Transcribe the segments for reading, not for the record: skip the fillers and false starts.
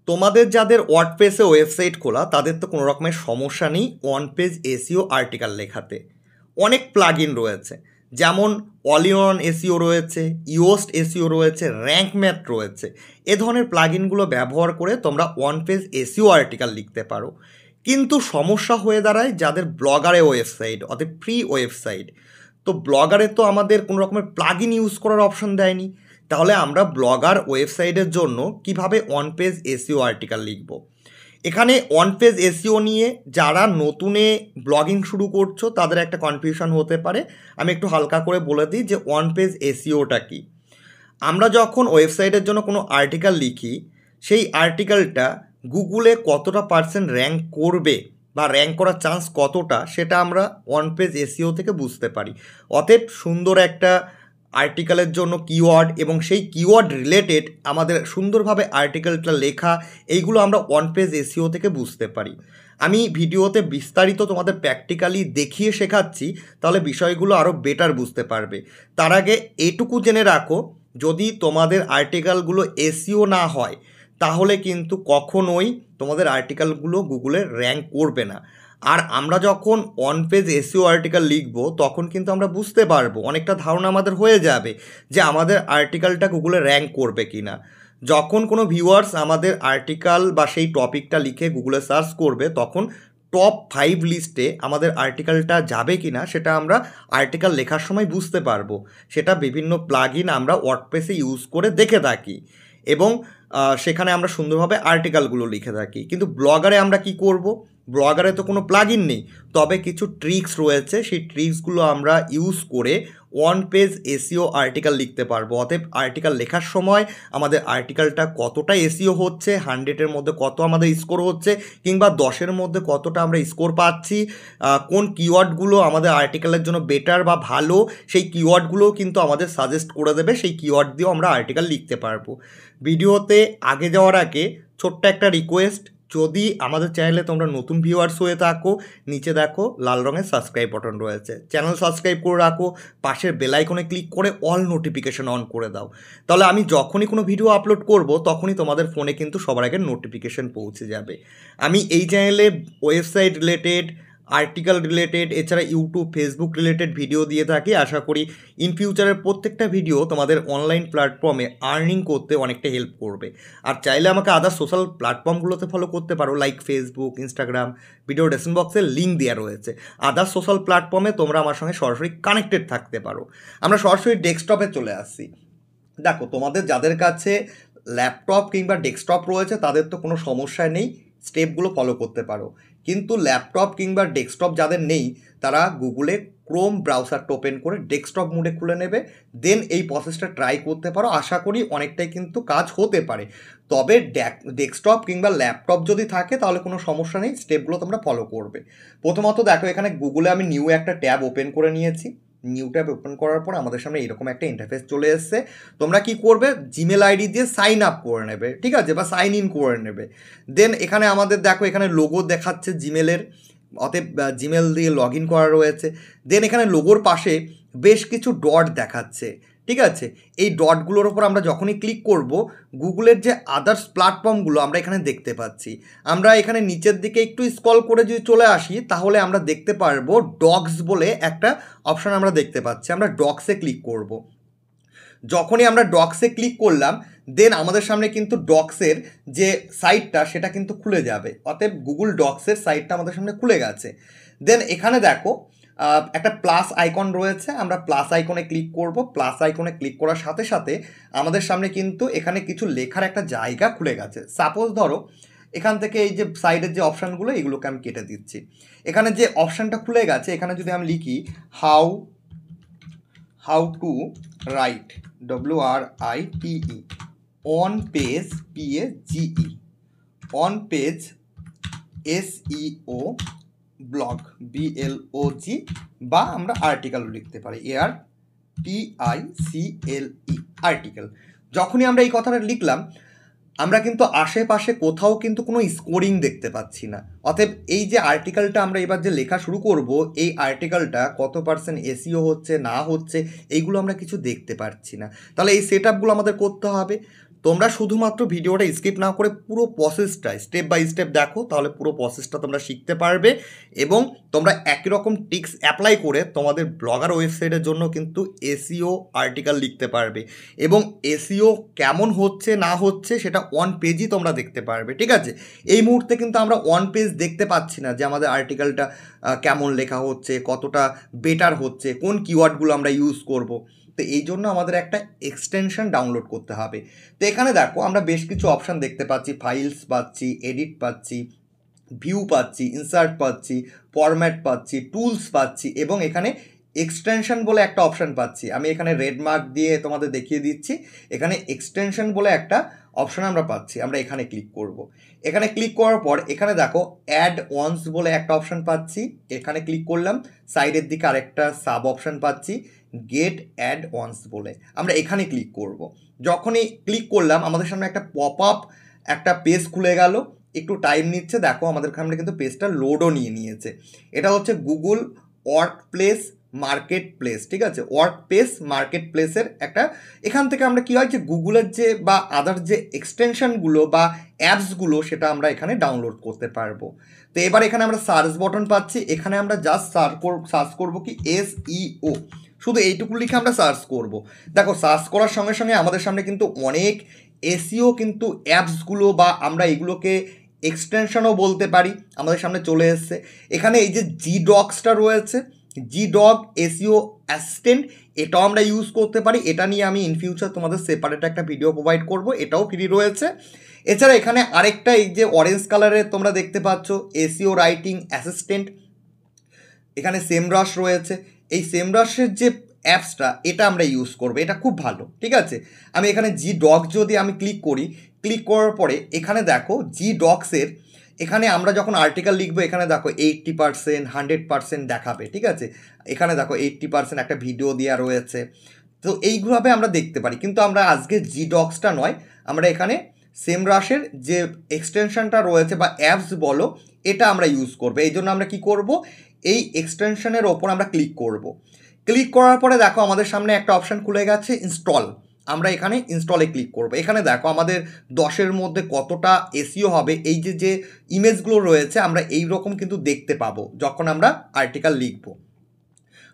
তোমাদের যাদের ওয়ার্ডপ্রেসে ওয়েবসাইট খোলা তাদের তো কোনো রকমের সমস্যা নেই ওয়ান পেজ এসইও আর্টিকেল লেখাতে। অনেক প্লাগইন রয়েছে, যেমন অল ইন ওয়ান এসইও রয়েছে, ইওস্ট এসইও রয়েছে, র্যাঙ্ক ম্যাথ রয়েছে। এ ধরনের প্লাগইনগুলো ব্যবহার করে তোমরা ওয়ান পেজ এসইও আর্টিকেল লিখতে পারো। কিন্তু সমস্যা হয়ে দাঁড়ায় যাদের ব্লগারে ওয়েবসাইট, অর্থাৎ ফ্রি ওয়েবসাইট। তো ব্লগারে তো আমাদের কোনো রকমের প্লাগইন ইউজ করার অপশন দেয়নি। তাহলে আমরা ব্লগার ওয়েবসাইটের জন্য কিভাবে ওয়ান পেজ এসইও আর্টিকেল লিখব? এখানে ওয়ান পেজ এসইও নিয়ে যারা নতুনে ব্লগিং শুরু করছো তাদের একটা কনফিউশন হতে পারে। আমি একটু হালকা করে বলে দিই যে ওয়ান পেজ এসইওটা কি। আমরা যখন ওয়েবসাইটের জন্য কোনো আর্টিকেল লিখি, সেই আর্টিকেলটা গুগলে কতটা পার্সেন্ট র্যাঙ্ক করবে বা র্যাঙ্ক করার চান্স কতটা, সেটা আমরা ওয়ান পেজ এসইও থেকে বুঝতে পারি। অতএব সুন্দর একটা আর্টিকেলের জন্য কিওয়ার্ড এবং সেই কিওয়ার্ড রিলেটেড আমাদের সুন্দরভাবে আর্টিকেলটা লেখা, এইগুলো আমরা ওয়ান পেজ এসইও থেকে বুঝতে পারি। আমি ভিডিওতে বিস্তারিত তোমাদের প্র্যাকটিক্যালি দেখিয়ে শেখাচ্ছি, তাহলে বিষয়গুলো আরও বেটার বুঝতে পারবে। তার আগে এটুকু জেনে রাখো, যদি তোমাদের আর্টিকেলগুলো এসইও না হয় তাহলে কিন্তু কখনোই তোমাদের আর্টিকেলগুলো গুগলে র্যাঙ্ক করবে না। আর আমরা যখন অন পেজ এসইও আর্টিকেল লিখব তখন কিন্তু আমরা বুঝতে পারবো, অনেকটা ধারণা আমাদের হয়ে যাবে যে আমাদের আর্টিকেলটা গুগলে র্যাঙ্ক করবে কি না। যখন কোনো ভিউয়ার্স আমাদের আর্টিকেল বা সেই টপিকটা লিখে গুগলে সার্চ করবে তখন টপ 5 লিস্টে আমাদের আর্টিকেলটা যাবে কি না সেটা আমরা আর্টিকেল লেখার সময় বুঝতে পারবো। সেটা বিভিন্ন প্লাগইন আমরা ওয়ার্ডপ্রেসে ইউজ করে দেখে থাকি এবং সেখানে আমরা সুন্দরভাবে আর্টিকেলগুলো লিখে থাকি। কিন্তু ব্লগারে আমরা কি করব? ব্লগারে তো কোনো প্লাগইন নেই, তবে কিছু ট্রিক্স রয়েছে, সেই ট্রিক্সগুলো আমরা ইউজ করে ওয়ান পেজ এসইও আর্টিকেল লিখতে পারবো। অতএব আর্টিকেল লেখার সময় আমাদের আর্টিকেলটা কতটা এসইও হচ্ছে, 100-এর মধ্যে কত আমাদের স্কোর হচ্ছে, কিংবা 10-এর মধ্যে কতটা আমরা স্কোর পাচ্ছি, কোন কিওয়ার্ডগুলো আমাদের আর্টিকেলের জন্য বেটার বা ভালো, সেই কিওয়ার্ডগুলোও কিন্তু আমাদের সাজেস্ট করে দেবে। সেই কিওয়ার্ড দিয়েও আমরা আর্টিকেল লিখতে পারবো। ভিডিওতে আগে যাওয়ার আগে ছোট্ট একটা রিকোয়েস্ট, যদি আমাদের চ্যানেলে তোমরা নতুন ভিউয়ার্স হয়ে থাকো, নিচে দেখো লাল রঙের সাবস্ক্রাইব বাটন রয়েছে, চ্যানেল সাবস্ক্রাইব করে রাখো, পাশের বেল আইকনে ক্লিক করে অল নোটিফিকেশন অন করে দাও। তাহলে আমি যখনই কোনো ভিডিও আপলোড করব তখনই তোমাদের ফোনে কিন্তু সবার আগে নোটিফিকেশন পৌঁছে যাবে। আমি এই চ্যানেলে ওয়েবসাইট রিলেটেড, আর্টিকেল রিলেটেড, এছাড়া ইউটিউব ফেসবুক রিলেটেড ভিডিও দিয়ে থাকি। আশা করি ইন ফিউচারের প্রত্যেকটা ভিডিও তোমাদের অনলাইন প্ল্যাটফর্মে আর্নিং করতে অনেকটা হেল্প করবে। আর চাইলে আমাকে আদার সোশ্যাল প্ল্যাটফর্মগুলোতে ফলো করতে পারো, like Facebook, Instagram, video description বক্সে লিঙ্ক দেওয়া রয়েছে। আদার সোশ্যাল প্ল্যাটফর্মে তোমরা আমার সঙ্গে সরাসরি কানেক্টেড থাকতে পারো। আমরা সরাসরি ডেস্কটপে চলে আসছি। দেখো, তোমাদের যাদের কাছে ল্যাপটপ কিংবা ডেস্কটপ রয়েছে তাদের তো কোনো সমস্যা নেই, স্টেপগুলো ফলো করতে পারো। কিন্তু ল্যাপটপ কিংবা ডেস্কটপ যাদের নেই তারা গুগলে ক্রোম ব্রাউজারটা ওপেন করে ডেস্কটপ মোডে খুলে নেবে, দেন এই প্রসেসটা ট্রাই করতে পারো। আশা করি অনেকটাই কিন্তু কাজ হতে পারে। তবে ডেস্কটপ কিংবা ল্যাপটপ যদি থাকে তাহলে কোনো সমস্যা নেই, স্টেপগুলো তোমরা ফলো করবে। প্রথমত দেখো, এখানে গুগলে আমি নিউ একটা ট্যাব ওপেন করে নিয়েছি। নিউ ট্যাব ওপেন করার পর আমাদের সামনে এরকম একটা ইন্টারফেস চলে এসছে। তোমরা কি করবে? জিমেল আইডি দিয়ে সাইন আপ করে নেবে, ঠিক আছে, বা সাইন ইন করে নেবে। দেন এখানে আমাদের দেখো এখানে লোগো দেখাচ্ছে জিমেলের, অতএব জিমেল দিয়ে লগ ইন করা রয়েছে। দেন এখানে লোগোর পাশে বেশ কিছু ডট দেখাচ্ছে, ঠিক আছে। এই ডটগুলোর ওপর আমরা যখনই ক্লিক করব গুগলের যে আদার্স প্ল্যাটফর্মগুলো আমরা এখানে দেখতে পাচ্ছি। আমরা এখানে নিচের দিকে একটু স্ক্রল করে যদি চলে আসি তাহলে আমরা দেখতে পারবো ডগস বলে একটা অপশান আমরা দেখতে পাচ্ছি। আমরা ডগসে ক্লিক করব। যখনই আমরা ডগসে ক্লিক করলাম দেন আমাদের সামনে কিন্তু ডগসের যে সাইটটা সেটা কিন্তু খুলে যাবে। অতএব গুগল ডগসের সাইটটা আমাদের সামনে খুলে গেছে। দেন এখানে দেখো একটা প্লাস আইকন রয়েছে, আমরা প্লাস আইকনে ক্লিক করব। প্লাস আইকনে ক্লিক করার সাথে সাথে আমাদের সামনে কিন্তু এখানে কিছু লেখার একটা জায়গা খুলে গেছে। সাপোজ ধরো এখান থেকে এই যে সাইডের যে অপশানগুলো এগুলোকে আমি কেটে দিচ্ছি। এখানে যে অপশানটা খুলে গেছে এখানে যদি আমি লিখি how to right WRITE on page PAGE on page SEO blog BLOG, বা আমরা আর্টিকেলও লিখতে পারি ARTICLE আর্টিকেল। যখনই আমরা এই কথাটা লিখলাম আমরা কিন্তু আশেপাশে কোথাও কিন্তু কোনো স্কোরিং দেখতে পাচ্ছি না। অতএব এই যে আর্টিকেলটা আমরা এবার যে লেখা শুরু করব এই আর্টিকেলটা কত পার্সেন্ট এসইও হচ্ছে না হচ্ছে এইগুলো আমরা কিছু দেখতে পাচ্ছি না। তাহলে এই সেট আপগুলো আমাদের করতে হবে। তোমরা শুধুমাত্র ভিডিওটা স্কিপ না করে পুরো প্রসেসটা স্টেপ বাই স্টেপ দেখো, তাহলে পুরো প্রসেসটা তোমরা শিখতে পারবে এবং তোমরা একই রকম টিক্স অ্যাপ্লাই করে তোমাদের ব্লগার ওয়েবসাইটের জন্য কিন্তু এসইও আর্টিকেল লিখতে পারবে এবং এসইও কেমন হচ্ছে না হচ্ছে সেটা অন পেজই তোমরা দেখতে পারবে। ঠিক আছে, এই মুহূর্তে কিন্তু আমরা অন পেজ দেখতে পাচ্ছি না যে আমাদের আর্টিকেলটা কেমন লেখা হচ্ছে, কতটা বেটার হচ্ছে, কোন কিওয়ার্ডগুলো আমরা ইউজ করব। তো এই জন্য আমাদের একটা এক্সটেনশন ডাউনলোড করতে হবে। তো এখানে দেখো আমরা বেশ কিছু অপশান দেখতে পাচ্ছি, ফাইলস পাচ্ছি, এডিট পাচ্ছি, ভিউ পাচ্ছি, ইনসার্ট পাচ্ছি, ফরম্যাট পাচ্ছি, টুলস পাচ্ছি এবং এখানে এক্সটেনশন বলে একটা অপশান পাচ্ছি। আমি এখানে রেড মার্ক দিয়ে তোমাদের দেখিয়ে দিচ্ছি। এখানে এক্সটেনশন বলে একটা অপশান আমরা পাচ্ছি, আমরা এখানে ক্লিক করব। এখানে ক্লিক করার পর এখানে দেখো অ্যাড ওয়ান্স বলে একটা অপশান পাচ্ছি, এখানে ক্লিক করলাম। সাইডের দিকে আরেকটা সাব অপশান পাচ্ছি গেট অ্যাড ওয়ান্স বলে, আমরা এখানে ক্লিক করব। যখনই ক্লিক করলাম আমাদের সামনে একটা পপ আপ একটা পেজ খুলে গেল, একটু টাইম নিচ্ছে, দেখো আমাদের সামনে কিন্তু পেজটা লোডও নিয়েছে। এটা হচ্ছে Google work place market place. ঠিক আছে, ওয়ার্ক প্লেস মার্কেট প্লেসের একটা, এখান থেকে আমরা কী হয় যে গুগলের যে বা আদার যে এক্সটেনশনগুলো বা অ্যাপসগুলো সেটা আমরা এখানে ডাউনলোড করতে পারবো। তো এবার এখানে আমরা সার্চ বটন পাচ্ছি, এখানে আমরা জাস্ট সার্চ করবো কি এসইও, শুধু এইটুকু লিখে আমরা সার্চ করব। দেখো সার্চ করার সঙ্গে সঙ্গে আমাদের সামনে কিন্তু অনেক এসইও কিন্তু অ্যাপসগুলো বা আমরা এগুলোকে এক্সটেনশনও বলতে পারি আমাদের সামনে চলে এসছে। এখানে এই যে জিডক্সটা রয়েছে, জিডগ এসইও অ্যাসিস্ট্যান্ট, এটাও আমরা ইউজ করতে পারি। এটা নিয়ে আমি ইন ফিউচার তোমাদের সেপারেট একটা ভিডিও প্রোভাইড করব, এটাও ফ্রি রয়েছে। এছাড়া এখানে আরেকটা এই যে অরেঞ্জ কালারের তোমরা দেখতে পাচ্ছ এসইও রাইটিং অ্যাসিস্ট্যান্ট, এখানে সেমরাশ রয়েছে। এই সেমরাশের যে অ্যাপসটা এটা আমরা ইউজ করবো, এটা খুব ভালো। ঠিক আছে, আমি এখানে জিডগ যদি আমি ক্লিক করি, ক্লিক করার পরে এখানে দেখো জিডক্সের এখানে আমরা যখন আর্টিকেল লিখবো এখানে দেখো 80%, 100% দেখাবে। ঠিক আছে, এখানে দেখো 80% একটা ভিডিও দেওয়া রয়েছে। তো এইভাবে আমরা দেখতে পারি, কিন্তু আমরা আজকে জিডক্সটা নয়, আমরা এখানে সেমরাশের যে এক্সটেনশনটা রয়েছে বা অ্যাপস বলো এটা আমরা ইউজ করবো। এই জন্য আমরা কি করব, এই এক্সটেনশনের ওপর আমরা ক্লিক করব। ক্লিক করার পরে দেখো আমাদের সামনে একটা অপশান খুলে গেছে ইনস্টল, আমরা এখানে ইনস্টলে ক্লিক করব। এখানে দেখো আমাদের 10-এর মধ্যে কতটা এসইও হবে, এই যে ইমেজগুলো রয়েছে আমরা এই রকম কিন্তু দেখতে পাবো যখন আমরা আর্টিকেল লিখব।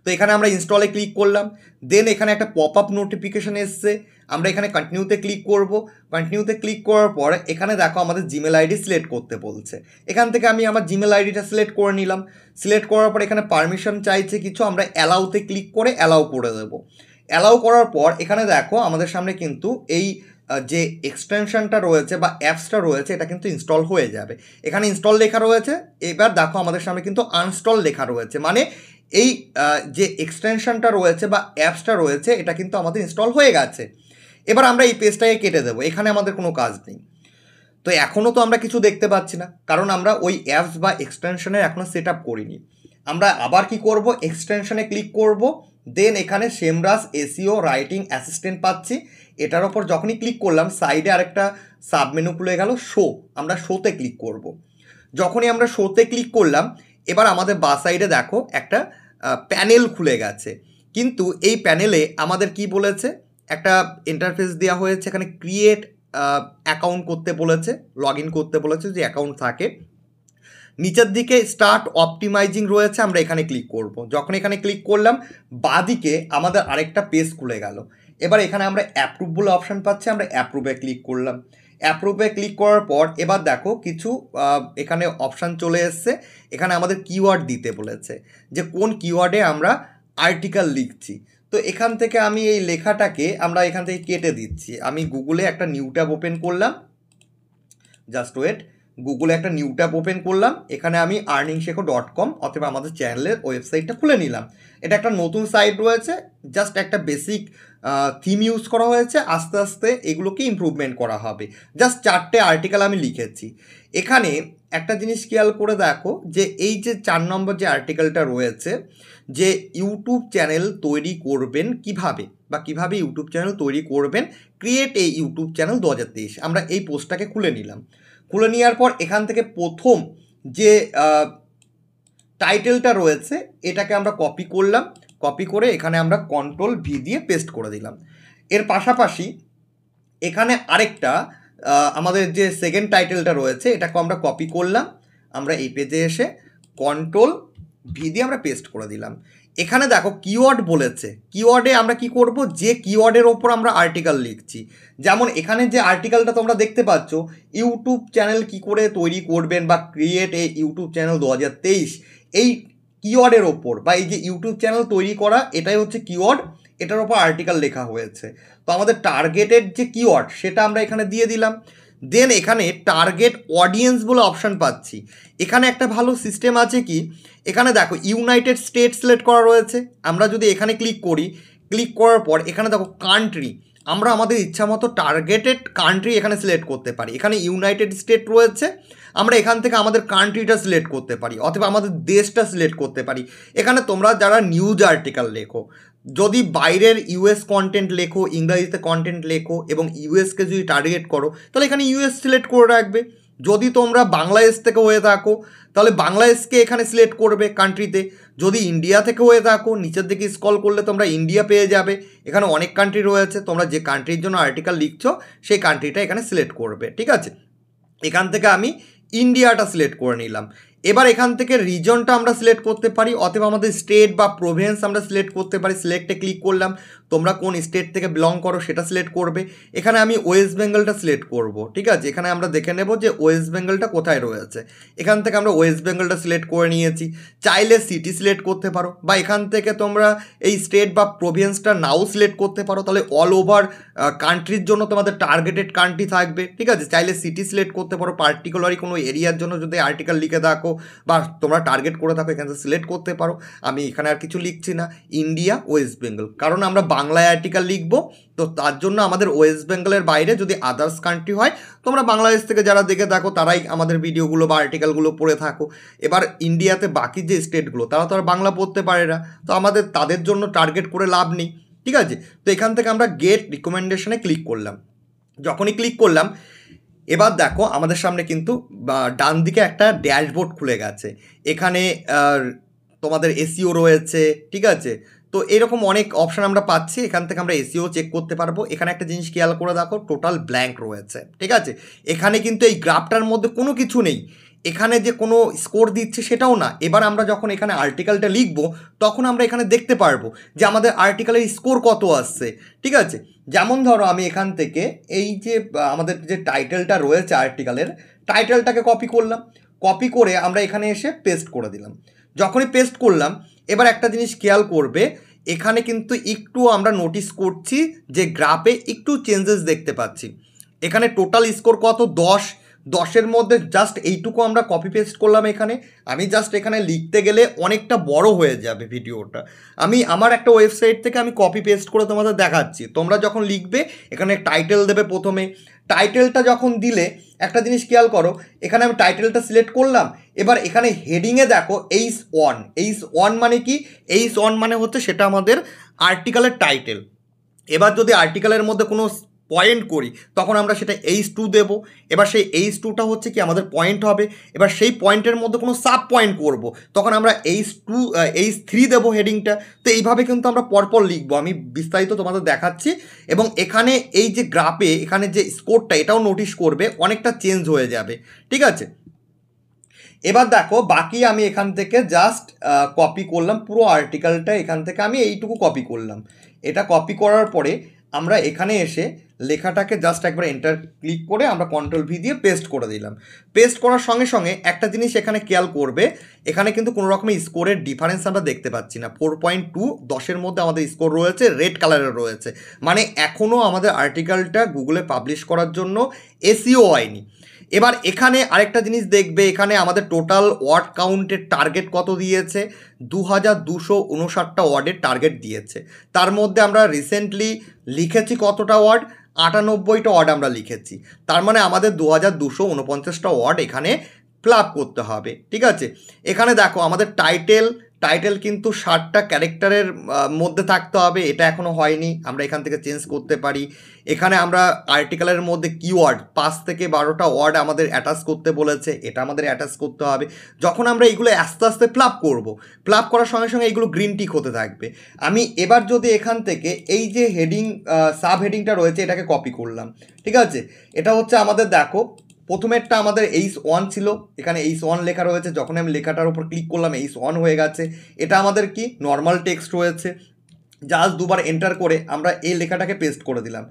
তো এখানে আমরা ইনস্টলে ক্লিক করলাম, দেন এখানে একটা পপ আপ নোটিফিকেশান এসছে, আমরা এখানে কন্টিনিউতে ক্লিক করব। কন্টিনিউতে ক্লিক করার পর এখানে দেখো আমাদের জিমেল আইডি সিলেক্ট করতে বলছে। এখান থেকে আমি আমার জিমেল আইডিটা সিলেক্ট করে নিলাম। সিলেক্ট করার পর এখানে পারমিশন চাইছে কিছু, আমরা অ্যালাউতে ক্লিক করে অ্যালাউ করে দেবো। অ্যালাউ করার পর এখানে দেখো আমাদের সামনে কিন্তু এই যে এক্সটেনশনটা রয়েছে বা অ্যাপসটা রয়েছে এটা কিন্তু ইনস্টল হয়ে যাবে। এখানে ইনস্টল লেখা রয়েছে, এবার দেখো আমাদের সামনে কিন্তু আনস্টল লেখা রয়েছে, মানে এই যে এক্সটেনশনটা রয়েছে বা অ্যাপসটা রয়েছে এটা কিন্তু আমাদের ইনস্টল হয়ে গেছে। এবার আমরা এই পেজটাকে কেটে দেবো, এখানে আমাদের কোনো কাজ নেই। তো এখনও তো আমরা কিছু দেখতে পাচ্ছি না, কারণ আমরা ওই অ্যাপস বা এক্সটেনশনের এখনও সেট আপ করিনি। আমরা আবার কি করব, এক্সটেনশনে ক্লিক করব, দেন এখানে সেমরাশ এসইও রাইটিং অ্যাসিস্ট্যান্ট পাচ্ছি, এটার ওপর যখনই ক্লিক করলাম সাইডে আরেকটা সাবমেনু খুলে গেল শো, আমরা শোতে ক্লিক করব। যখনই আমরা শোতে ক্লিক করলাম এবার আমাদের বাঁ সাইডে দেখো একটা প্যানেল খুলে গেছে, কিন্তু এই প্যানেলে আমাদের কি বলেছে, একটা ইন্টারফেস দেওয়া হয়েছে, এখানে ক্রিয়েট অ্যাকাউন্ট করতে বলেছে, লগ ইন করতে বলেছে যে অ্যাকাউন্ট থাকে। নিচের দিকে স্টার্ট অপটিমাইজিং রয়েছে, আমরা এখানে ক্লিক করব। যখন এখানে ক্লিক করলাম বাঁদিকে আমাদের আরেকটা পেজ খুলে গেল। এবার এখানে আমরা অ্যাপ্রুভ বলে অপশান পাচ্ছি, আমরা অ্যাপ্রুভে ক্লিক করলাম। অ্যাপ্রুভে ক্লিক করার পর এবার দেখো কিছু এখানে অপশান চলে এসছে, এখানে আমাদের কিওয়ার্ড দিতে বলেছে যে কোন কিওয়ার্ডে আমরা আর্টিকেল লিখছি। তো এখান থেকে আমি এই লেখাটাকে আমরা এখান থেকে কেটে দিচ্ছি। আমি গুগলে একটা নিউ ট্যাব ওপেন করলাম, জাস্ট ওয়েট, গুগলে একটা নিউ ট্যাব ওপেন করলাম, এখানে আমি earningsekho.com অথবা আমাদের চ্যানেলের ওয়েবসাইটটা খুলে নিলাম। এটা একটা নতুন সাইট রয়েছে, জাস্ট একটা বেসিক থিম ইউজ করা হয়েছে, আস্তে আস্তে এগুলোকে ইমপ্রুভমেন্ট করা হবে। জাস্ট 4টে আর্টিকেল আমি লিখেছি। এখানে একটা জিনিস খেয়াল করে দেখো যে এই যে 4 নম্বর যে আর্টিকেলটা রয়েছে, যে ইউটিউব চ্যানেল তৈরি করবেন কিভাবে বা কিভাবে ইউটিউব চ্যানেল তৈরি করবেন, ক্রিয়েট এই ইউটিউব চ্যানেল 2023, আমরা এই পোস্টটাকে খুলে নিলাম। খুলে নেওয়ার পর এখান থেকে প্রথম যে টাইটেলটা রয়েছে এটাকে আমরা কপি করলাম, কপি করে এখানে আমরা কন্ট্রোল ভি দিয়ে পেস্ট করে দিলাম। এর পাশাপাশি এখানে আরেকটা আমাদের যে সেকেন্ড টাইটেলটা রয়েছে এটাকে আমরা কপি করলাম, আমরা এই পেজে এসে কন্ট্রোল ভি দিয়ে আমরা পেস্ট করে দিলাম। এখানে দেখো কিওয়ার্ড বলেছে, কিওয়ার্ডে আমরা কি করব, যে কিওয়ার্ডের ওপর আমরা আর্টিকেল লিখছি, যেমন এখানে যে আর্টিকেলটা তোমরা দেখতে পাচ্ছ ইউটিউব চ্যানেল কি করে তৈরি করবেন বা ক্রিয়েট এ ইউটিউব চ্যানেল 2023, এই কিওয়ার্ডের ওপর বা এই যে ইউটিউব চ্যানেল তৈরি করা এটাই হচ্ছে কিওয়ার্ড, এটার ওপর আর্টিকেল লেখা হয়েছে। তো আমাদের টার্গেটেড যে কিওয়ার্ড সেটা আমরা এখানে দিয়ে দিলাম। দেন এখানে টার্গেট অডিয়েন্স বলে অপশান পাচ্ছি। এখানে একটা ভালো সিস্টেম আছে কি, এখানে দেখো ইউনাইটেড স্টেট সিলেক্ট করা রয়েছে, আমরা যদি এখানে ক্লিক করি, ক্লিক করার পর এখানে দেখো কান্ট্রি, আমরা আমাদের ইচ্ছা মতো টার্গেটেড কান্ট্রি এখানে সিলেক্ট করতে পারি। এখানে ইউনাইটেড স্টেট রয়েছে, আমরা এখান থেকে আমাদের কান্ট্রিটা সিলেক্ট করতে পারি অথবা আমাদের দেশটা সিলেক্ট করতে পারি। এখানে তোমরা যারা নিউজ আর্টিকেল লেখো, যদি বাইরের ইউএস কন্টেন্ট লেখো, ইংরাজিতে কন্টেন্ট লেখো এবং ইউএসকে যদি টার্গেট করো তাহলে এখানে ইউএস সিলেক্ট করে রাখবে। যদি তোমরা বাংলাদেশ থেকে হয়ে থাকো তাহলে বাংলাদেশকে এখানে সিলেক্ট করবে কান্ট্রিতে। যদি ইন্ডিয়া থেকে হয়ে থাকো নিচের দিকে স্ক্রল করলে তোমরা ইন্ডিয়া পেয়ে যাবে। এখানে অনেক কান্ট্রি রয়েছে, তোমরা যে কান্ট্রির জন্য আর্টিকেল লিখছো সেই কান্ট্রিটা এখানে সিলেক্ট করবে। ঠিক আছে, এখান থেকে আমি ইন্ডিয়াটা সিলেক্ট করে নিলাম। এবার এখান থেকে রিজনটা আমরা সিলেক্ট করতে পারি অথবা আমাদের স্টেট বা প্রভিন্স আমরা সিলেক্ট করতে পারি। সিলেক্টে ক্লিক করলাম, তোমরা কোন স্টেট থেকে বিলং করো সেটা সিলেক্ট করবে। এখানে আমি ওয়েস্ট বেঙ্গলটা সিলেক্ট করব। ঠিক আছে, এখানে আমরা দেখে নেব যে ওয়েস্ট বেঙ্গলটা কোথায় রয়েছে। এখান থেকে আমরা ওয়েস্ট বেঙ্গলটা সিলেক্ট করে নিয়েছি। চাইলে সিটি সিলেক্ট করতে পারো বা এখান থেকে তোমরা এই স্টেট বা প্রভিন্সটা নাও সিলেক্ট করতে পারো, তাহলে অল ওভার কান্ট্রির জন্য তোমাদের টার্গেটেড কান্ট্রি থাকবে। ঠিক আছে, চাইলে সিটি সিলেক্ট করতে পারো, পার্টিকুলারলি কোনো এরিয়ার জন্য যদি আর্টিকেল লিখে থাকো বা তোমরা টার্গেট করে থাকো এখানে সিলেক্ট করতে পারো। আমি এখানে আর কিছু লিখছি না, ইন্ডিয়া ওয়েস্ট বেঙ্গল, কারণ আমরা বাংলায় আর্টিকেল লিখবো, তো তার জন্য আমাদের ওয়েস্ট বেঙ্গলের বাইরে যদি আদার্স কান্ট্রি হয়, তোমরা বাংলাদেশ থেকে যারা দেখে থাকো তারাই আমাদের ভিডিওগুলো বা আর্টিকেলগুলো পড়ে থাকো। এবার ইন্ডিয়াতে বাকি যে স্টেটগুলো তারা তো আর বাংলা পড়তে পারে না, তো আমাদের তাদের জন্য টার্গেট করে লাভ নেই। ঠিক আছে, তো এখান থেকে আমরা গেট রিকমেন্ডেশনে ক্লিক করলাম। যখনই ক্লিক করলাম এবার দেখো আমাদের সামনে কিন্তু ডান দিকে একটা ড্যাশবোর্ড খুলে গেছে। এখানে তোমাদের এসইও রয়েছে। ঠিক আছে, তো এরকম অনেক অপশান আমরা পাচ্ছি, এখান থেকে আমরা এসইও চেক করতে পারবো। এখানে একটা জিনিস খেয়াল করে দেখো, টোটাল ব্ল্যাঙ্ক রয়েছে। ঠিক আছে, এখানে কিন্তু এই গ্রাফটার মধ্যে কোনো কিছু নেই, এখানে যে কোনো স্কোর দিচ্ছে সেটাও না। এবার আমরা যখন এখানে আর্টিকেলটা লিখবো তখন আমরা এখানে দেখতে পারবো যে আমাদের আর্টিকেলের স্কোর কত আসছে। ঠিক আছে, যেমন ধরো আমি এখান থেকে এই যে আমাদের যে টাইটেলটা রয়েছে আর্টিকেলের, টাইটেলটাকে কপি করলাম, কপি করে আমরা এখানে এসে পেস্ট করে দিলাম। যখনই পেস্ট করলাম এবার একটা জিনিস খেয়াল করবে, এখানে কিন্তু একটু আমরা নোটিস করছি যে গ্রাফে একটু চেঞ্জেস দেখতে পাচ্ছি। এখানে টোটাল স্কোর কত 10, 10-এর মধ্যে জাস্ট এইটুকু আমরা কপি পেস্ট করলাম। এখানে আমি জাস্ট এখানে লিখতে গেলে অনেকটা বড় হয়ে যাবে ভিডিওটা। আমি আমার একটা ওয়েবসাইট থেকে আমি কপি পেস্ট করে তোমাদের দেখাচ্ছি। তোমরা যখন লিখবে এখানে টাইটেল দেবে প্রথমে, টাইটেলটা যখন দিলে একটা জিনিস খেয়াল করো, এখানে আমি টাইটেলটা সিলেক্ট করলাম। এবার এখানে হেডিংয়ে দেখো H1, H1 মানে কি, H1 মানে হচ্ছে সেটা আমাদের আর্টিকেলের টাইটেল। এবার যদি আর্টিকেলের মধ্যে কোনো পয়েন্ট করি তখন আমরা সেটা H2 দেবো। এবার সেই H2টা হচ্ছে কি আমাদের পয়েন্ট হবে। এবার সেই পয়েন্টের মধ্যে কোনো সাব পয়েন্ট করব তখন আমরা H3 দেবো হেডিংটা। তো এইভাবে কিন্তু আমরা পরপর লিখবো, আমি বিস্তারিত তোমাদের দেখাচ্ছি। এবং এখানে এই যে গ্রাফে এখানে যে স্কোরটা এটাও নোটিশ করবে অনেকটা চেঞ্জ হয়ে যাবে। ঠিক আছে, এবার দেখো বাকি আমি এখান থেকে জাস্ট কপি করলাম পুরো আর্টিকেলটা, এখান থেকে আমি এইটুকু কপি করলাম। এটা কপি করার পরে আমরা এখানে এসে লেখাটাকে জাস্ট একবার এন্টার ক্লিক করে আমরা কন্ট্রোল ভি দিয়ে পেস্ট করে দিলাম। পেস্ট করার সঙ্গে সঙ্গে একটা জিনিস এখানে খেয়াল করবে, এখানে কিন্তু কোনো রকমের স্কোরের ডিফারেন্স আমরা দেখতে পাচ্ছি না। 4.2, 10-এর মধ্যে আমাদের স্কোর রয়েছে, রেড কালারের রয়েছে, মানে এখনও আমাদের আর্টিকেলটা গুগলে পাবলিশ করার জন্য এসইও হয়নি। এবার এখানে আরেকটা জিনিস দেখবে, এখানে আমাদের টোটাল ওয়ার্ড কাউন্টের টার্গেট কত দিয়েছে, 2259টা ওয়ার্ডের টার্গেট দিয়েছে। তার মধ্যে আমরা রিসেন্টলি লিখেছি কতটা ওয়ার্ড, 98টা ওয়ার্ড আমরা লিখেছি। তার মানে আমাদের 2249টা ওয়ার্ড এখানে ফিল আপ করতে হবে। ঠিক আছে, এখানে দেখো আমাদের টাইটেল, টাইটেল কিন্তু 60টা ক্যারেক্টারের মধ্যে থাকতে হবে, এটা এখনও হয়নি, আমরা এখান থেকে চেঞ্জ করতে পারি। এখানে আমরা আর্টিকেলের মধ্যে কিওয়ার্ড 5 থেকে 12টা ওয়ার্ড আমাদের অ্যাটাচ করতে বলেছে, এটা আমাদের অ্যাটাচ করতে হবে। যখন আমরা এগুলো আস্তে আস্তে প্লাপ করব, প্লাপ করার সঙ্গে সঙ্গে এগুলো গ্রিন টিক হতে থাকবে। আমি এবার যদি এখান থেকে এই যে হেডিং সাব হেডিংটা রয়েছে এটাকে কপি করলাম, ঠিক আছে। এটা হচ্ছে আমাদের দেখো প্রথমেরটা আমাদের H1 ছিল, এখানে H1 লেখা রয়েছে, যখন আমি লেখাটার উপর ক্লিক করলাম H1 হয়ে গেছে। এটা আমাদের কি নর্মাল টেক্সট রয়েছে, জাস্ট দুবার এন্টার করে আমরা এই লেখাটাকে পেস্ট করে দিলাম।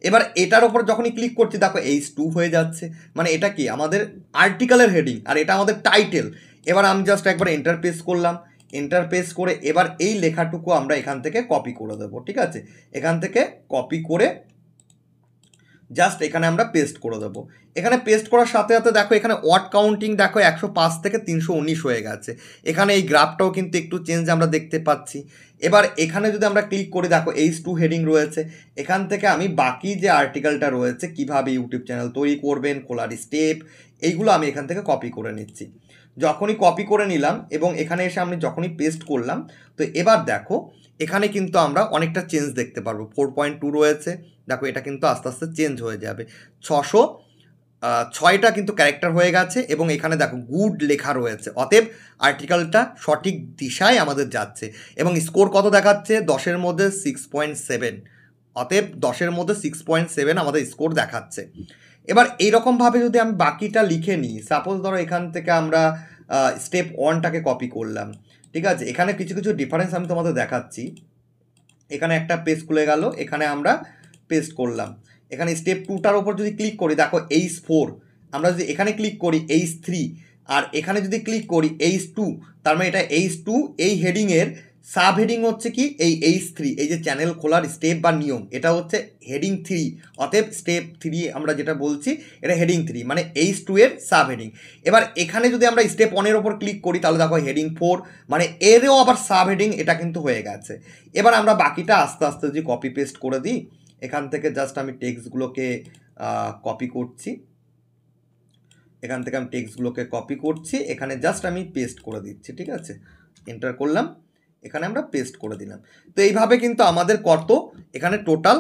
এবার এটার ওপর যখনই ক্লিক করছি দেখো H2 হয়ে যাচ্ছে, মানে এটা কি আমাদের আর্টিকেলের হেডিং আর এটা আমাদের টাইটেল। এবার আমি জাস্ট একবার এন্টার পেস্ট করলাম, এন্টার পেস্ট করে এবার এই লেখাটুকু আমরা এখান থেকে কপি করে দেবো, ঠিক আছে। এখান থেকে কপি করে জাস্ট এখানে আমরা পেস্ট করে দেবো। এখানে পেস্ট করার সাথে সাথে দেখো এখানে ওয়ার্ড কাউন্টিং দেখো 105 থেকে 319 হয়ে গেছে। এখানে এই গ্রাফটাও কিন্তু একটু চেঞ্জ আমরা দেখতে পাচ্ছি। এবার এখানে যদি আমরা ক্লিক করি দেখো H2 হেডিং রয়েছে, এখান থেকে আমি বাকি যে আর্টিকেলটা রয়েছে কিভাবে ইউটিউব চ্যানেল তৈরি করবেন, খোলার স্টেপ, এইগুলো আমি এখান থেকে কপি করে নিচ্ছি। যখনই কপি করে নিলাম এবং এখানে এসে আমি যখনই পেস্ট করলাম, তো এবার দেখো এখানে কিন্তু আমরা অনেকটা চেঞ্জ দেখতে পারবো। 4.2 রয়েছে, দেখো এটা কিন্তু আস্তে আস্তে চেঞ্জ হয়ে যাবে। 606টা কিন্তু ক্যারেক্টার হয়ে গেছে এবং এখানে দেখো গুড লেখা রয়েছে, অতএব আর্টিকেলটা সঠিক দিশায় আমাদের যাচ্ছে। এবং স্কোর কত দেখাচ্ছে? 10-এর মধ্যে 6.7, অতএব 10-এর মধ্যে 6.7 আমাদের স্কোর দেখাচ্ছে। এবার এইরকমভাবে যদি আমি বাকিটা লিখে নিই, সাপোজ ধরো এখান থেকে আমরা স্টেপ 1টাকে কপি করলাম, ঠিক আছে। এখানে কিছু কিছু ডিফারেন্স আমি তোমাদের দেখাচ্ছি। এখানে একটা পেজ খুলে গেল, এখানে আমরা পেস্ট করলাম। এখানে স্টেপ 2টার ওপর যদি ক্লিক করি দেখো H4, আমরা যদি এখানে ক্লিক করি H3, আর এখানে যদি ক্লিক করি H2, তার মানে এটা H2 এই হেডিংয়ের সাব হেডিং হচ্ছে কি এই H3, এই যে চ্যানেল খোলার স্টেপ বা নিয়ম, এটা হচ্ছে হেডিং 3, অতএব স্টেপ 3 আমরা যেটা বলছি এটা হেডিং 3, মানে H2 এর সাব হেডিং। এবার এখানে যদি আমরা স্টেপ 1-এর ওপর ক্লিক করি তাহলে দেখো হেডিং 4, মানে এরও আবার সাব হেডিং, এটা কিন্তু হয়ে গেছে। এবার আমরা বাকিটা আস্তে আস্তে যদি কপি পেস্ট করে দিই, এখান থেকে জাস্ট আমি টেক্সটগুলোকে কপি করছি, এখান থেকে আমি টেক্সটগুলোকে কপি করছি, এখানে জাস্ট আমি পেস্ট করে দিচ্ছি, ঠিক আছে। এন্টার করলাম, এখানে আমরা পেস্ট করে দিলাম। তো এইভাবে কিন্তু আমাদের কত এখানে টোটাল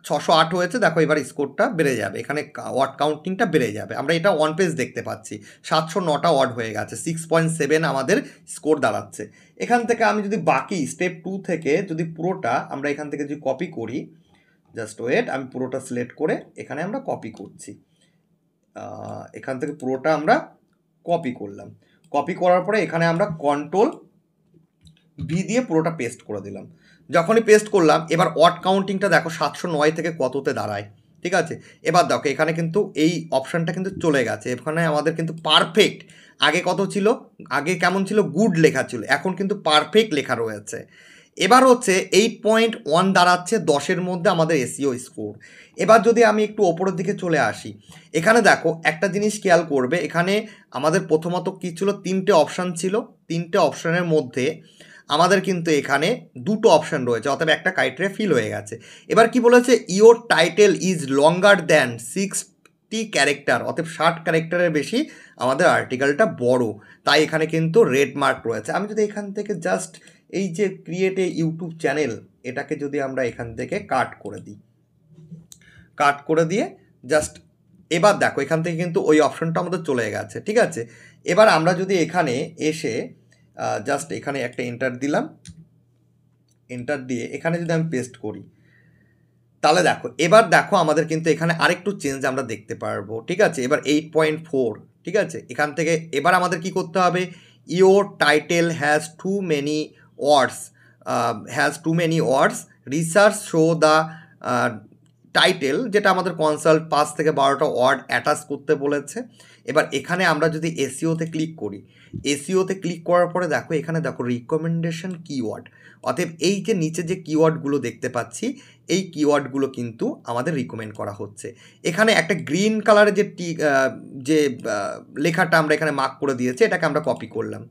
608 হয়েছে। দেখো এবার স্কোরটা বেড়ে যাবে, এখানে ওয়ার্ড কাউন্টিংটা বেড়ে যাবে। আমরা এটা ওয়ান পেজ দেখতে পাচ্ছি, 709টা ওয়ার্ড হয়ে গেছে, 6.7 আমাদের স্কোর দাঁড়াচ্ছে। এখান থেকে আমি যদি বাকি স্টেপ 2 থেকে যদি পুরোটা আমরা এখান থেকে যদি কপি করি, জাস্ট ওয়েট, আমি পুরোটা সিলেক্ট করে এখানে আমরা কপি করছি। এখান থেকে পুরোটা আমরা কপি করলাম, কপি করার পরে এখানে আমরা Ctrl+V দিয়ে পুরোটা পেস্ট করে দিলাম। যখনই পেস্ট করলাম এবার ওয়ার্ড কাউন্টিংটা দেখো 709 থেকে কততে দাঁড়ায়, ঠিক আছে। এবার দেখো এখানে কিন্তু এই অপশানটা কিন্তু চলে গেছে, এখানে আমাদের কিন্তু পারফেক্ট, আগে কত ছিল, আগে কেমন ছিল, গুড লেখা ছিল, এখন কিন্তু পারফেক্ট লেখা রয়েছে। এবার হচ্ছে 8.1 দাঁড়াচ্ছে 10-এর মধ্যে আমাদের এসইও স্কোর। এবার যদি আমি একটু ওপরের দিকে চলে আসি, এখানে দেখো একটা জিনিস খেয়াল করবে, এখানে আমাদের প্রথমত কী ছিল, 3টে অপশান ছিল, 3টে অপশানের মধ্যে আমাদের কিন্তু এখানে 2টো অপশান রয়েছে, অতএব একটা ক্রাইটেরিয়া ফিল হয়ে গেছে। এবার কি বলেছে, your title is longer than 60 character, অতএব 60 ক্যারেক্টারের বেশি আমাদের আর্টিকেলটা বড়, তাই এখানে কিন্তু রেড মার্ক রয়েছে। আমি যদি এখান থেকে জাস্ট এই যে ক্রিয়েট এ ইউটিউব চ্যানেল, এটাকে যদি আমরা এখান থেকে কাট করে দিই, কাট করে দিয়ে জাস্ট এবার দেখো এখান থেকে কিন্তু ওই অপশনটা আমাদের চলে গেছে, ঠিক আছে। এবার আমরা যদি এখানে এসে জাস্ট এখানে একটা এন্টার দিলাম, এন্টার দিয়ে এখানে যদি আমি পেস্ট করি, তাহলে দেখো এবার দেখো আমাদের কিন্তু এখানে আরেকটু চেঞ্জ আমরা দেখতে পারবো, ঠিক আছে। এবার 8.4, ঠিক আছে। এখান থেকে এবার আমাদের কি করতে হবে, your title has to many words, research show the title, যেটা আমাদের কনসাল্ট 5 থেকে 12টা ওয়ার্ড অ্যাটাচ করতে বলেছে। এবার এখানে আমরা যদি এসইওতে ক্লিক করি, এসইওতে ক্লিক করার পরে দেখো এখানে দেখো রিকমেন্ডেশন কিওয়ার্ড, অতএব এই যে নিচে যে কিওয়ার্ডগুলো দেখতে পাচ্ছি এই কিওয়ার্ডগুলো কিন্তু আমাদের রিকমেন্ড করা হচ্ছে। এখানে একটা গ্রিন কালারের যে লেখাটা আমরা এখানে মার্ক করে দিয়েছি, এটাকে আমরা কপি করলাম।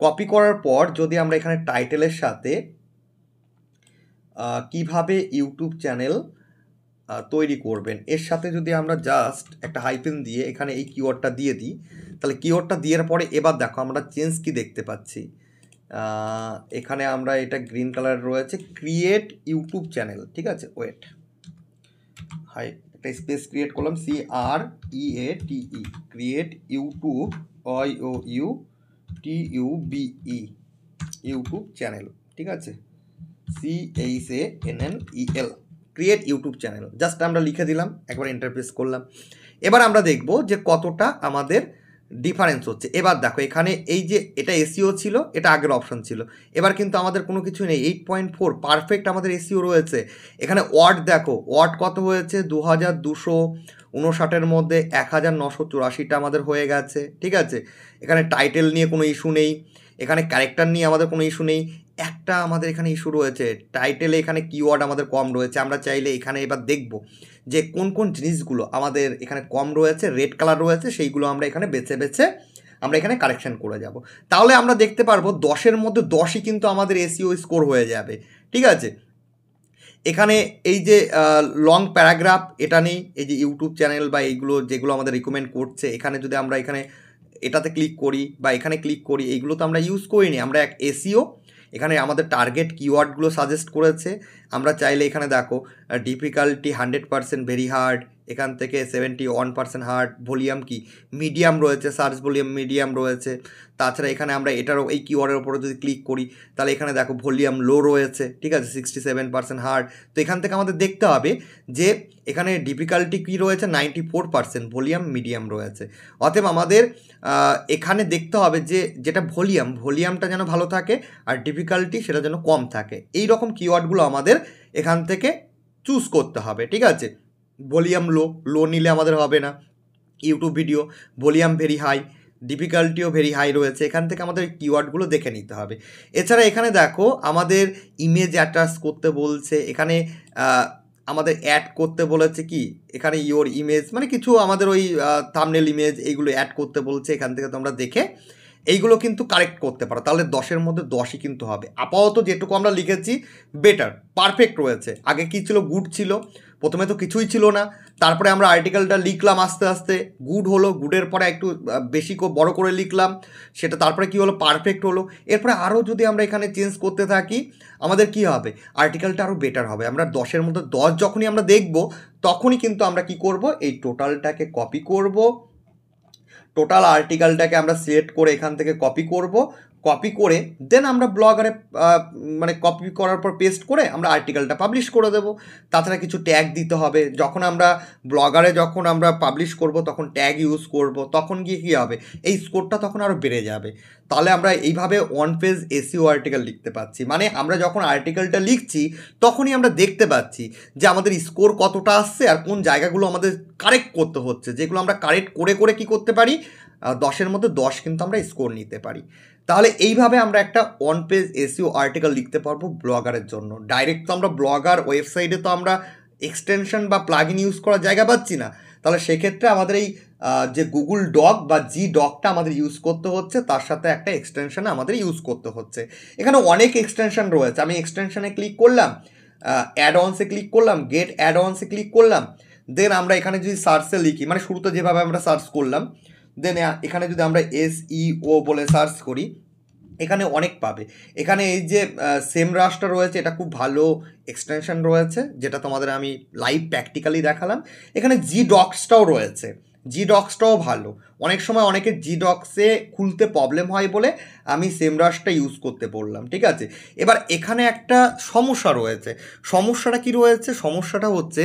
কপি করার পর যদি আমরা এখানে টাইটেলের সাথে কিভাবে ইউটিউব চ্যানেল তৈরি করবেন এর সাথে যদি আমরা জাস্ট একটা হাইফেন দিয়ে এখানে এই কিওয়ার্ডটা দিয়ে দিই, তাহলে কিওয়ার্ডটা দেওয়ার পরে এবার দেখো আমরা চেঞ্জ কি দেখতে পাচ্ছি, এখানে আমরা এটা গ্রিন কালার রয়েছে, ক্রিয়েট ইউটিউব চ্যানেল, ঠিক আছে, ওয়েট, হাই একটা স্পেস ক্রিয়েট করলাম, CREATE, create YouTube, IOUTUBE, YouTube channel, ঠিক আছে, CHANNEL, create YouTube channel, just আমরা লিখে দিলাম, একবার এন্টার প্রেস করলাম। এবার আমরা দেখব যে কতটা আমাদের ডিফারেন্স হচ্ছে। এবার দেখো এখানে এই যে এটা এসইও ছিল, এটা আগের অপশন ছিল, এবার কিন্তু আমাদের কোনো কিছু নেই, 8.4 পারফেক্ট আমাদের এসইও রয়েছে। এখানে ওয়াট দেখো, ওয়াট কত হয়েছে, 2259 মধ্যে 1984টা আমাদের হয়ে গেছে, ঠিক আছে। এখানে টাইটেল নিয়ে কোনো ইস্যু নেই, এখানে ক্যারেক্টার নিয়ে আমাদের কোনো ইস্যু নেই। একটা আমাদের এখানে ইস্যু রয়েছে, টাইটেলে এখানে কিওয়ার্ড আমাদের কম রয়েছে। আমরা চাইলে এখানে এবার দেখব যে কোন কোন জিনিসগুলো আমাদের এখানে কম রয়েছে, রেড কালার রয়েছে, সেইগুলো আমরা এখানে বেছে বেছে আমরা এখানে কারেকশান করে যাব। তাহলে আমরা দেখতে পারবো 10-এর মধ্যে 10ই কিন্তু আমাদের এসইও স্কোর হয়ে যাবে, ঠিক আছে। এখানে এই যে লং প্যারাগ্রাফ এটা নেই, এই যে ইউটিউব চ্যানেল বা এইগুলো যেগুলো আমাদের রিকমেন্ড করছে, এখানে যদি আমরা এখানে এটাতে ক্লিক করি বা এখানে ক্লিক করি, এইগুলো তো আমরা ইউজ করিনি। আমরা এক এসইও এখানে আমাদের টার্গেট কিওয়ার্ডগুলো সাজেস্ট করেছে। আমরা চাইলে এখানে দেখো ডিফিকাল্টি 100% ভেরি হার্ড, এখান থেকে 71% হার্ড, ভলিউম কি মিডিয়াম রয়েছে, সার্চ ভলিউম মিডিয়াম রয়েছে। তাছাড়া এখানে আমরা এটারও এই কিওয়ার্ডের উপরে যদি ক্লিক করি তাহলে এখানে দেখো ভলিউম লো রয়েছে, ঠিক আছে, 67% হার্ড। তো এখান থেকে আমাদের দেখতে হবে যে এখানে ডিফিকাল্টি কী রয়েছে, 94%, ভলিউম মিডিয়াম রয়েছে। অতএব আমাদের এখানে দেখতে হবে যে যেটা ভলিউমটা যেন ভালো থাকে আর ডিফিকাল্টি সেটা যেন কম থাকে। এই রকম কিওয়ার্ডগুলো আমাদের এখান থেকে চুজ করতে হবে, ঠিক আছে। ভলিউম লো নিলে আমাদের হবে না। YouTube video volume very high, ডিফিকাল্টিও ভেরি হাই রয়েছে, এখান থেকে আমাদের কিওয়ার্ডগুলো দেখে নিতে হবে। এছাড়া এখানে দেখো আমাদের ইমেজ অ্যাটাচ করতে বলছে, এখানে আমাদের অ্যাড করতে বলেছে কি এখানে ইওর ইমেজ, মানে কিছু আমাদের ওই থাম্বনেল ইমেজ এইগুলো অ্যাড করতে বলছে। এখান থেকে তোমরা দেখে এইগুলো কিন্তু কারেক্ট করতে পারো, তাহলে 10-এর মধ্যে 10ই কিন্তু হবে। আপাতত যেটুকু আমরা লিখেছি বেটার, পারফেক্ট রয়েছে। আগে কী ছিল, গুড ছিল, প্রথমে তো কিছুই ছিল না, তারপরে আমরা আর্টিকেলটা লিখলাম আস্তে আস্তে, গুড হলো, গুডের পরে একটু বেশি বড় করে লিখলাম, সেটা তারপরে কি হলো, পারফেক্ট হলো। এরপরে আরও যদি আমরা এখানে চেঞ্জ করতে থাকি আমাদের কি হবে, আর্টিকেলটা আরও বেটার হবে। আমরা 10-এর মধ্যে 10 যখনই আমরা দেখব তখনই কিন্তু আমরা কি করব, এই টোটালটাকে কপি করব, টোটাল আর্টিকেলটাকে আমরা সিলেক্ট করে এখান থেকে কপি করব, কপি করে দেন আমরা ব্লগারে মানে কপি করার পর পেস্ট করে আমরা আর্টিকেলটা পাবলিশ করে দেবো। তাছাড়া কিছু ট্যাগ দিতে হবে, যখন আমরা ব্লগারে যখন আমরা পাবলিশ করব তখন ট্যাগ ইউজ করব, তখন গিয়ে কী হবে, এই স্কোরটা তখন আরও বেড়ে যাবে। তাহলে আমরা এইভাবে ওয়ান পেজ এসইও আর্টিকেল লিখতে পাচ্ছি, মানে আমরা যখন আর্টিকেলটা লিখছি তখনই আমরা দেখতে পাচ্ছি যে আমাদের স্কোর কতটা আসছে আর কোন জায়গাগুলো আমাদের কারেক্ট করতে হচ্ছে, যেগুলো আমরা কারেক্ট করে করে কী করতে পারি, 10-এর মধ্যে 10 কিন্তু আমরা স্কোর নিতে পারি। তাহলে এইভাবে আমরা একটা ওয়ান পেজ এসইও আর্টিকেল লিখতে পারবো ব্লগারের জন্য। ডাইরেক্ট তো আমরা ব্লগার ওয়েবসাইটে তো আমরা এক্সটেনশন বা প্লাগইন ইউজ করার জায়গা পাচ্ছি না, তাহলে সেক্ষেত্রে আমাদের এই যে গুগল ডক বা ডকটা আমাদের ইউজ করতে হচ্ছে, তার সাথে একটা এক্সটেনশন আমাদের ইউজ করতে হচ্ছে। এখানে অনেক এক্সটেনশন রয়েছে, আমি এক্সটেনশনে ক্লিক করলাম, অ্যাড অনসে ক্লিক করলাম, গেট অ্যাড অনসে ক্লিক করলাম, দেন আমরা এখানে যদি সার্চে লিখি, মানে শুরুতে যেভাবে আমরা সার্চ করলাম, দেন এখানে যদি আমরা SEO বলে সার্চ করি এখানে অনেক পাবে। এখানে এই যে সেম রাশটা রয়েছে এটা খুব ভালো এক্সটেনশন রয়েছে, যেটা তোমাদের আমি লাইভ প্র্যাকটিক্যালি দেখালাম। এখানে ডক্সটাও রয়েছে, ডক্সটাও ভালো। অনেক সময় অনেকে ডক্সে খুলতে প্রবলেম হয় বলে আমি সেম রাশটা ইউজ করতে বললাম, ঠিক আছে। এবার এখানে একটা সমস্যা রয়েছে, সমস্যাটা কি রয়েছে, সমস্যাটা হচ্ছে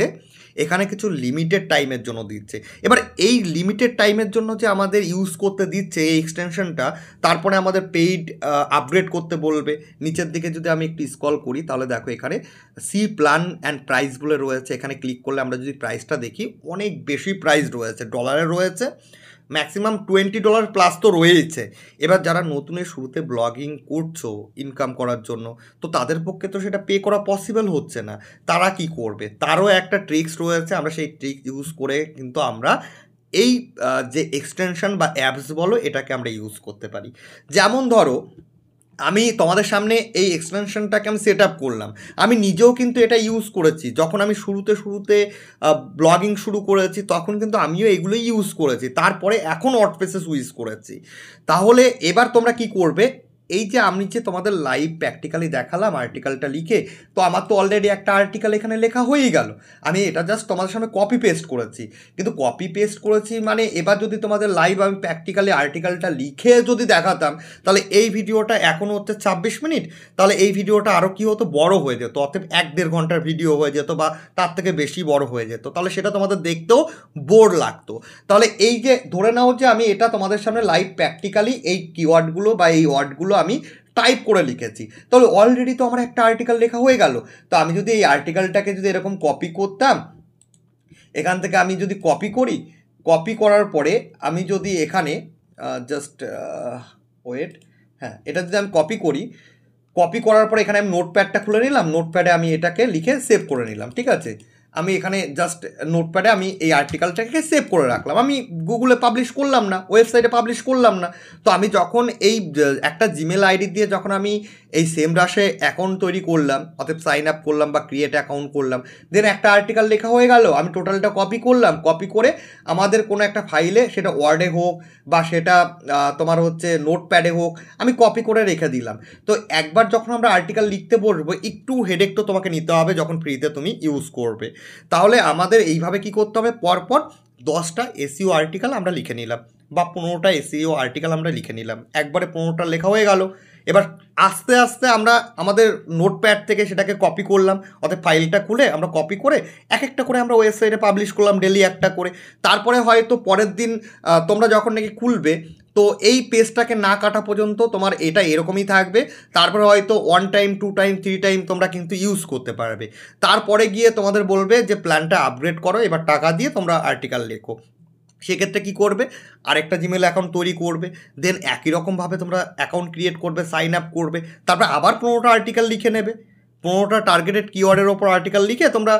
এখানে কিছু লিমিটেড টাইমের জন্য দিচ্ছে। এবার এই লিমিটেড টাইমের জন্য যে আমাদের ইউজ করতে দিচ্ছে এই এক্সটেনশনটা, তারপরে আমাদের পেইড আপগ্রেড করতে বলবে। নিচের দিকে যদি আমি একটু স্ক্রল করি তাহলে দেখো এখানে সি প্ল্যান অ্যান্ড প্রাইস বলে রয়েছে, এখানে ক্লিক করলে আমরা যদি প্রাইসটা দেখি অনেক বেশি প্রাইস রয়েছে, ডলারে রয়েছে, ম্যাক্সিমাম $20 প্লাস তো রয়েছে। এবার যারা নতুনের শুরুতে ব্লগিং করছো ইনকাম করার জন্য, তো তাদের পক্ষে তো সেটা পে করা পসিবল হচ্ছে না, তারা কি করবে, তারও একটা ট্রিক্স রয়েছে। আমরা সেই ট্রিক্স ইউজ করে কিন্তু আমরা এই যে এক্সটেনশন বা অ্যাপস বলো এটাকে আমরা ইউজ করতে পারি। যেমন ধরো আমি তোমাদের সামনে এই এক্সটেনশনটাকে আমি সেট আপ করলাম, আমি নিজেও কিন্তু এটা ইউজ করেছি। যখন আমি শুরুতে ব্লগিং শুরু করেছি তখন কিন্তু আমিও এগুলোই ইউজ করেছি, তারপরে এখন ওয়ার্ডপ্রেসে সুইচ করেছি। তাহলে এবার তোমরা কি করবে, এই যে আমি যে তোমাদের লাইভ প্র্যাকটিক্যালি দেখালাম আর্টিকেলটা লিখে, তো আমার তো অলরেডি একটা আর্টিকেল এখানে লেখা হয়েই গেল। আমি এটা জাস্ট তোমাদের সামনে কপি পেস্ট করেছি, কিন্তু কপি পেস্ট করেছি মানে এবার যদি তোমাদের লাইভ আমি প্র্যাকটিক্যালি আর্টিকেলটা লিখে যদি দেখাতাম, তাহলে এই ভিডিওটা এখনও হচ্ছে 26 মিনিট, তাহলে এই ভিডিওটা আরও কী হতো, বড় হয়ে যেত, অর্থাৎ 1-1.5 ঘন্টার ভিডিও হয়ে যেত বা তার থেকে বেশি বড় হয়ে যেত, তাহলে সেটা তোমাদের দেখতেও বোর লাগতো। তাহলে এই যে ধরে নাও যে আমি এটা তোমাদের সামনে লাইভ প্র্যাকটিক্যালি এই কিওয়ার্ডগুলো বা এই ওয়ার্ডগুলো আমি টাইপ করে লিখেছি, তাহলে অলরেডি তো আমার একটা আর্টিকেল লেখা হয়ে গেল। তো আমি যদি এই আর্টিকেলটাকে যদি এরকম কপি করতাম, এখান থেকে আমি যদি কপি করি, কপি করার পরে আমি যদি এখানে জাস্ট ওয়েট, হ্যাঁ এটা যদি আমি কপি করি, কপি করার পরে এখানে আমি নোটপ্যাডটা খুলে নিলাম, নোটপ্যাডে আমি এটাকে লিখে সেভ করে নিলাম, ঠিক আছে। আমি এখানে জাস্ট নোটপ্যাডে আমি এই আর্টিকেলটাকে সেভ করে রাখলাম, আমি গুগলে পাবলিশ করলাম না, ওয়েবসাইটে পাবলিশ করলাম না। তো আমি যখন এই একটা জিমেল আইডি দিয়ে যখন আমি এই সেমরাশে অ্যাকাউন্ট তৈরি করলাম, অর্থাৎ সাইন আপ করলাম বা ক্রিয়েট অ্যাকাউন্ট করলাম, দেন একটা আর্টিকেল লেখা হয়ে গেল, আমি টোটালটা কপি করলাম, কপি করে আমাদের কোনো একটা ফাইলে, সেটা ওয়ার্ডে হোক বা সেটা তোমার হচ্ছে নোটপ্যাডে হোক, আমি কপি করে রেখে দিলাম। তো একবার যখন আমরা আর্টিকেল লিখতে বসবো, একটু হেডেক তো তোমাকে নিতে হবে যখন ফ্রিতে তুমি ইউজ করবে। তাহলে আমাদের এইভাবে কি করতে হবে, পরপর 10টা এসইও আর্টিকেল আমরা লিখে নিলাম বা 15টা এসইও আর্টিকেল আমরা লিখে নিলাম, একবারে 15টা লেখা হয়ে গেল। এবার আস্তে আস্তে আমরা আমাদের নোটপ্যাড থেকে সেটাকে কপি করলাম, অর্থাৎ ফাইলটা খুলে আমরা কপি করে এক একটা করে আমরা ওয়েবসাইটে পাবলিশ করলাম ডেলি একটা করে। তারপরে হয়তো পরের দিন তোমরা যখন নাকি খুলবে, তো এই পেজটাকে না কাটা পর্যন্ত তোমার এটা এরকমই থাকবে। তারপরে হয়তো 1 টাইম 2 টাইম 3 টাইম তোমরা কিন্তু ইউজ করতে পারবে। তারপরে গিয়ে তোমাদের বলবে যে প্ল্যানটা আপগ্রেড করো, এবার টাকা দিয়ে তোমরা আর্টিকেল লেখো। সেক্ষেত্রে কী করবে, আরেকটা জিমেল অ্যাকাউন্ট তৈরি করবে, দেন একই রকমভাবে তোমরা অ্যাকাউন্ট ক্রিয়েট করবে, সাইন আপ করবে, তারপরে আবার 15টা আর্টিকেল লিখে নেবে, 15টা টার্গেটেড কিওয়ার্ডের ওপর আর্টিকেল লিখে তোমরা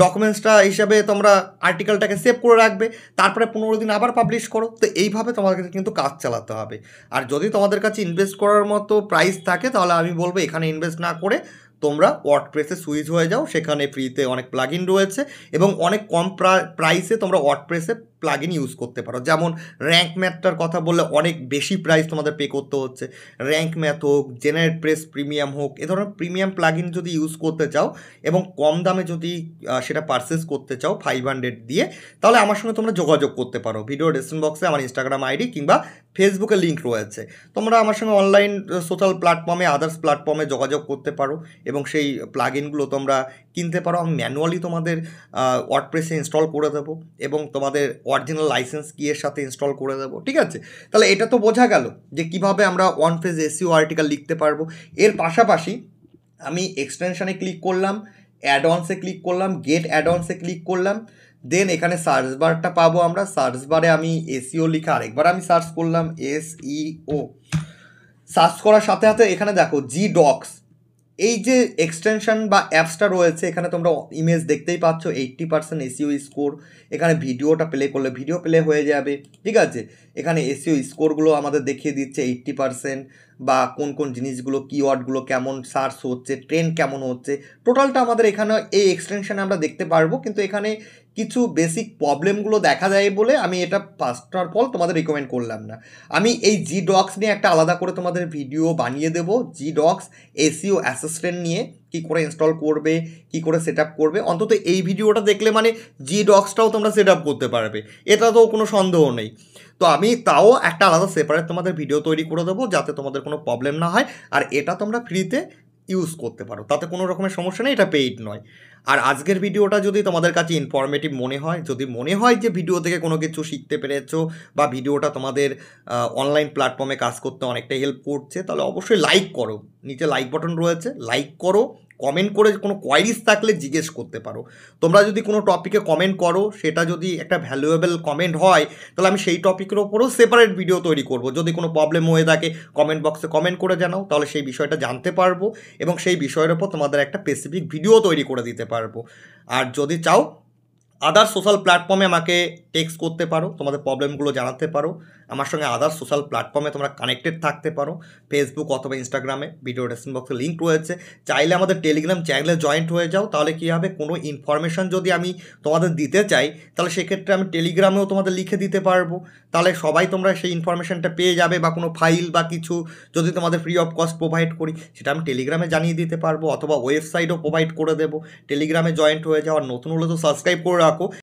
ডকুমেন্টসটা হিসাবে তোমরা আর্টিকেলটাকে সেভ করে রাখবে, তারপরে 15 দিন আবার পাবলিশ করো। তো এইভাবে তোমাদের কিন্তু কাজ চালাতে হবে। আর যদি তোমাদের কাছে ইনভেস্ট করার মতো প্রাইস থাকে, তাহলে আমি বলবো এখানে ইনভেস্ট না করে তোমরা ওয়ার্ডপ্রেসে সুইচ হয়ে যাও, সেখানে ফ্রিতে অনেক প্লাগইন রয়েছে এবং অনেক কম প্রাইসে তোমরা ওয়ার্ডপ্রেসে প্লাগইন ইউজ করতে পারো। যেমন র্যাঙ্ক ম্যাথটার কথা বললে অনেক বেশি প্রাইস তোমাদের পে করতে হচ্ছে, র্যাঙ্ক ম্যাথ হোক, জেনারেট প্রেস প্রিমিয়াম হোক, এ ধরনের প্রিমিয়াম প্লাগইন যদি ইউজ করতে চাও এবং কম দামে যদি সেটা পারচেস করতে চাও 500 দিয়ে, তাহলে আমার সঙ্গে তোমরা যোগাযোগ করতে পারো। ভিডিও ডেসক্রিপশন বক্সে আমার ইনস্টাগ্রাম আইডি কিংবা ফেসবুকে লিঙ্ক রয়েছে, তোমরা আমার সঙ্গে অনলাইন সোশ্যাল প্ল্যাটফর্মে, আদার্স প্ল্যাটফর্মে যোগাযোগ করতে পারো এবং সেই প্লাগইনগুলো তোমরা কিনতে পারো। আমি ম্যানুয়ালি তোমাদের ওয়ার্ডপ্রেসে ইনস্টল করে দেবো এবং তোমাদের অরিজিনাল লাইসেন্স কিয়ের সাথে ইনস্টল করে দেবো, ঠিক আছে। তাহলে এটা তো বোঝা গেল যে কীভাবে আমরা ওয়ান পেজ এসইও আর্টিকেল লিখতে পারবো। এর পাশাপাশি আমি এক্সটেনশানে ক্লিক করলাম, অ্যাডঅনসে ক্লিক করলাম, গেট অ্যাডঅনসে ক্লিক করলাম, দেন এখানে সার্চ বারটা পাবো আমরা, সার্চ বারে আমি এসইও লিখে আরেকবার আমি সার্চ করলাম, এসইও সার্চ করার সাথে সাথে এখানে দেখো জিডক্স, এই যে এক্সটেনশন বা অ্যাপসটা রয়েছে, এখানে তোমরা ইমেজ দেখতেই পাচ্ছ 80% এসইও স্কোর। এখানে ভিডিওটা প্লে করলে ভিডিও প্লে হয়ে যাবে, ঠিক আছে। এখানে এসইও স্কোরগুলো আমাদের দেখিয়ে দিচ্ছে 80%, বা কোন কোন জিনিসগুলো, কিওয়ার্ডগুলো কেমন সার্চ হচ্ছে, ট্রেন্ড কেমন হচ্ছে, টোটালটা আমাদের এখানে এই এক্সটেনশনে আমরা দেখতে পারবো। কিন্তু এখানে কিছু বেসিক প্রবলেমগুলো দেখা যায় বলে আমি এটা ফার্স্ট অফ অল তোমাদের রিকমেন্ড করলাম না। আমি এই জিডক্স নিয়ে একটা আলাদা করে তোমাদের ভিডিও বানিয়ে দেবো, জিডক্স এসইও অ্যাসিস্ট্যান্ট নিয়ে কী করে ইনস্টল করবে, কী করে সেট আপ করবে। অন্তত এই ভিডিওটা দেখলে মানে জিডক্সটাও তোমরা সেট আপ করতে পারবে, এটা তো কোনো সন্দেহ নেই। তো আমি তাও একটা আলাদা সেপারেট তোমাদের ভিডিও তৈরি করে দেবো যাতে তোমাদের কোনো প্রবলেম না হয়, আর এটা তোমরা ফ্রিতে ইউজ করতে পারো, তাতে কোনো রকমের সমস্যা নেই, এটা পেইড নয়। আর আজকের ভিডিওটা যদি তোমাদের কাছে ইনফরমেটিভ মনে হয়, যদি মনে হয় যে ভিডিও থেকে কোনো কিছু শিখতে পেরেছো বা ভিডিওটা তোমাদের অনলাইন প্ল্যাটফর্মে কাজ করতে অনেকটাই হেল্প করছে, তাহলে অবশ্যই লাইক করো, নিচে লাইক বাটন রয়েছে, লাইক করো, কমেন্ট করে কোনো কোয়ারিজ থাকলে জিজ্ঞেস করতে পারো। তোমরা যদি কোনো টপিকে কমেন্ট করো, সেটা যদি একটা ভ্যালুয়েবল কমেন্ট হয়, তাহলে আমি সেই টপিকের ওপরও সেপারেট ভিডিও তৈরি করব। যদি কোনো প্রবলেম হয়ে থাকে কমেন্ট বক্সে কমেন্ট করে জানাও, তাহলে সেই বিষয়টা জানতে পারবো এবং সেই বিষয়ের ওপর তোমাদের একটা স্পেসিফিক ভিডিও তৈরি করে দিতে পারবো। আর যদি চাও আদার সোশ্যাল প্ল্যাটফর্মে আমাকে টেক্সট করতে পারো, তোমাদের প্রবলেমগুলো জানাতে পারো, আমার সঙ্গে আদার সোশ্যাল প্ল্যাটফর্মে তোমরা কানেক্টেড থাকতে পারো, ফেসবুক অথবা ইনস্টাগ্রামে, ভিডিও ডেসক্রিপশন বক্সে লিঙ্ক রয়েছে। চাইলে আমাদের টেলিগ্রাম চ্যানেলে জয়েন্ট হয়ে যাও, তাহলে কী হবে, কোনো ইনফরমেশান যদি আমি তোমাদের দিতে চাই তাহলে সেক্ষেত্রে আমি টেলিগ্রামেও তোমাদের লিখে দিতে পারবো, তাহলে সবাই তোমরা সেই ইনফরমেশানটা পেয়ে যাবে। বা কোনো ফাইল বা কিছু যদি তোমাদের ফ্রি অফ কস্ট প্রোভাইড করি সেটা আমি টেলিগ্রামে জানিয়ে দিতে পারবো, অথবা ওয়েবসাইটও প্রোভাইড করে দেবো। টেলিগ্রামে জয়েন্ট হয়ে যাও, আর নতুন হলে তো সাবস্ক্রাইব করে রাখো।